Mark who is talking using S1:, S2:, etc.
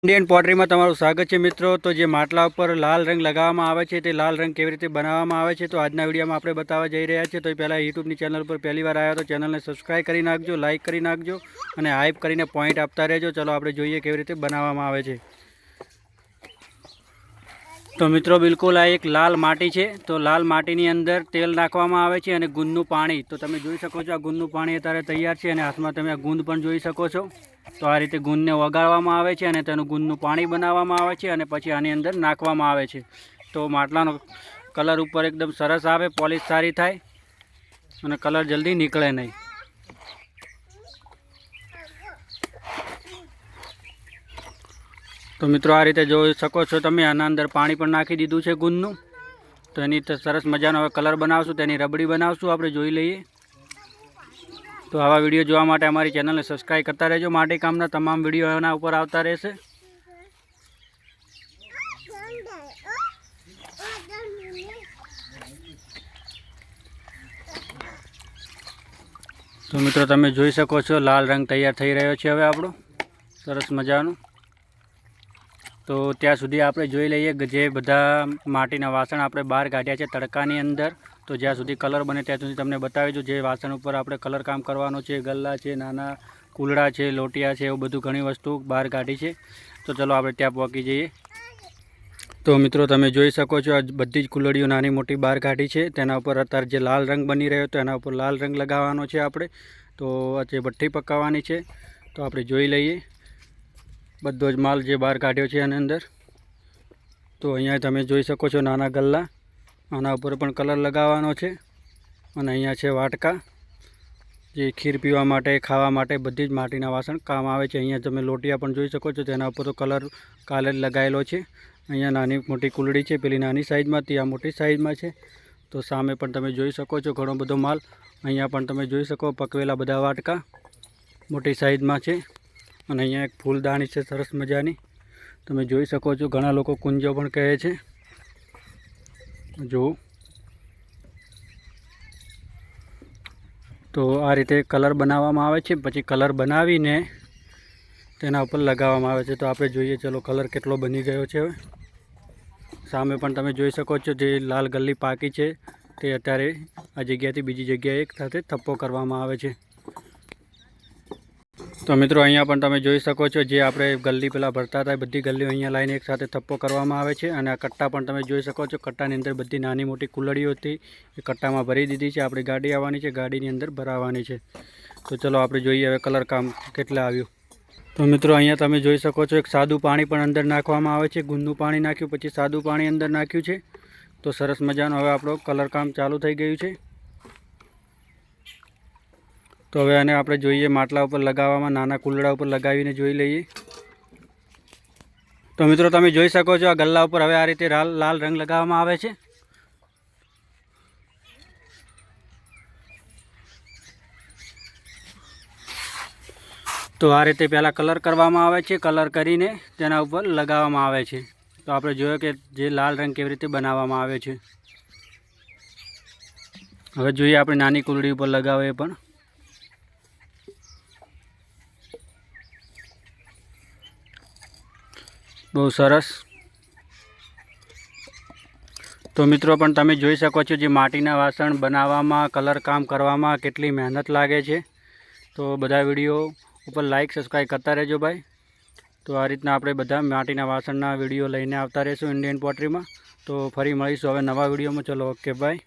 S1: Indian pottery में तमारुं स्वागत है मित्रों। तो जे માટલા पर लाल रंग लगाववामां आवे छे ते लाल रंग केवी रीते बनाववामां आवे छे तो आजना विडियो में आपणे बताववा जई रह्या छीए। तो पहला यूट्यूब नी चेनल पर पहली बार आया तो चेनल ने सब्सक्राइब करी नाखजो, लाइक करी नाखजो अने हाइप करीने पॉइंट आपता रहेजो। चलो आपणे जोईए केवी रीते बनाववामां आवे छे। तो मित्रों बिल्कुल आ एक लाल माटी है। तो लाल माटी अंदर तेल नाखवामां आवे छे अने गुंदनु पाणी। तो तमे जोई शको छो आ गुंदनु पाणी अत्यारे तैयार है। हाथ में तमे गुंद पण जोई शको छो। तो आ रीते गुंद ने वगाड़वामां आवे छे अने तेनुं गुंदनु पाणी बनाववामां आवे छे अने पछी आनी अंदर नाखवामां आवे छे। तो માટલાનો कलर ऊपर एकदम सरस आवे, पॉलिश सारी थाय अने कलर जल्दी निकळे नहीं। तो मित्रों आ रीते जोई शको छो तमे आना अंदर पाणी पण नाखी दीधुं छे गुंदनु। तो एनी सरस मजानो हवे कलर बनावशुं, तेनी रबड़ी बनावशुं। आपणे जोई लईए। तो आवा विडियो जोवा माटे अमारी चेनल ने सब्सक्राइब करता रहेजो। माटी कामना तमाम विडियो एना उपर आवता रहेशे। तो मित्रों तमे जोई शको छो लाल रंग तैयार थई रह्यो छे हवे आपणो सरस मजानो। तो त्या सुधी आपणे जोई लईए जे बधा माटीना वासण आपणे बहार काढ्या छे तड़कानी अंदर। तो ज्यां सुधी कलर बने त्यां सुधी तमने बतावी दઉં। जे वासण उपर आपणे कलर काम करवानो छे, गल्ला छे, नाना कूलड़ा छे, लोटिया छे, एवुं बधुं घणी वस्तु बहार काढी छे। तो चलो आपणे त्यां पहोंची जईए। तो मित्रों तमे जोई शको छो आ बधी ज कूलड़ीओ नानी मोटी बहार काढी छे। तेना उपर अत्यारे जे लाल रंग बनी रह्यो तो एना उपर लाल रंग लगाववानो छे आपणे। तो जे भट्ठी पकाववानी छे तो आपणे जोई लईए बधो ज माल जे बहार काढ्यो छे एनी अंदर। तो अहींया तमे जोई शको छो नाना गल्ला, आना उपर पण कलर लगाववानो छे। अने अहींया छे वाटका जे खीर पीवा माटे, खावा माटे बधी ज माटीना वासण काम आवे छे। अहींया तमे लोटिया पण जोई शको छो, तेना उपर तो कलर काले ज लगायेलो छे। अहींया नानी मोटी कूलड़ी छे, पेली नानी साइजमां थी आ मोटी साइजमां छे। तो सामे पण तमे जोई शको छो घणो बधो माल। अहींया पण तमे जोई शको पकवेला बधा वाटका मोटी साइजमां छे। अने अहींया एक फूलदाणी छे सरस मजानी, तमे जोई शको छो। घणा लोको कुंजो पण कहे छे। जो तो आ रीते कलर बनाववामां आवे छे, पछी कलर बनावीने तेना उपर लगाववामां आवे छे। तो आपणे जोईए चलो कलर केटलो बनी गयो छे। सामे पण तमे जोई शको छो जे लाल गल्ली पाकी छे ते अत्यारे आ जग्याएथी बीजी जग्याए एक साथे थप्पो करवामां आवे छे। तो मित्रों अहींया पण तमे जोई शको छो जे आपणे गल्ली पेला भरता हता बधी गल्लीओ अहींया लाईने एक साथे थप्पो करवामां आवे छे। अने आ कट्टा पण तमे जोई शको छो। कट्टानी अंदर बधी नानी मोटी कूलड़ीओ हती ए कट्टामां भरी दीधी छे। आपणी गाड़ी आववानी छे, गाड़ीनी अंदर भराववानी छे। तो चलो आपणे जोईए हवे कलर काम केटला आव्युं। तो मित्रों अहींया तमे जोई शको छो एक सादुं पाणी पण अंदर नाखवामां आवे छे। गुंदनुं पाणी नाख्युं, पछी सादुं पाणी अंदर नाख्युं छे। तो सरस मजानो हवे आपणो कलर काम चालू थई गयुं छे। तो हवे आने आपणे जोईए માટલા उपर लगाववामां, नाना कूलड़ा उपर लगावीने जोई लईए। तो मित्रों तमे जोई शको छो आ गल्ला उपर हवे आ रीते लाल रंग लगाववामां आवे छे। तो आ रीते पहला कलर करवामां आवे छे, कलर करीने तेना उपर लगाववामां आवे छे। तो आपणे जोयो के जे लाल रंग केवी रीते बनाववामां आवे छे। हवे जोईए आपणे नानी कूलड़ी उपर लगावे पण। बहुत सरस। तो मित्रों पण तमे जोई शको छो जे माटीना वासण बनाववामां, कलर काम करवामां केटली मेहनत लागे छे। तो बधा विडियो उपर लाइक सब्सक्राइब करता रहेजो भाई। तो आ रीतना आपणे बधा माटीना वासणना विडियो लईने आवता रहेशुं इंडियन पॉटरी में। तो फरी मळीशुं हवे नवा विडियो में। चलो ओके बाय।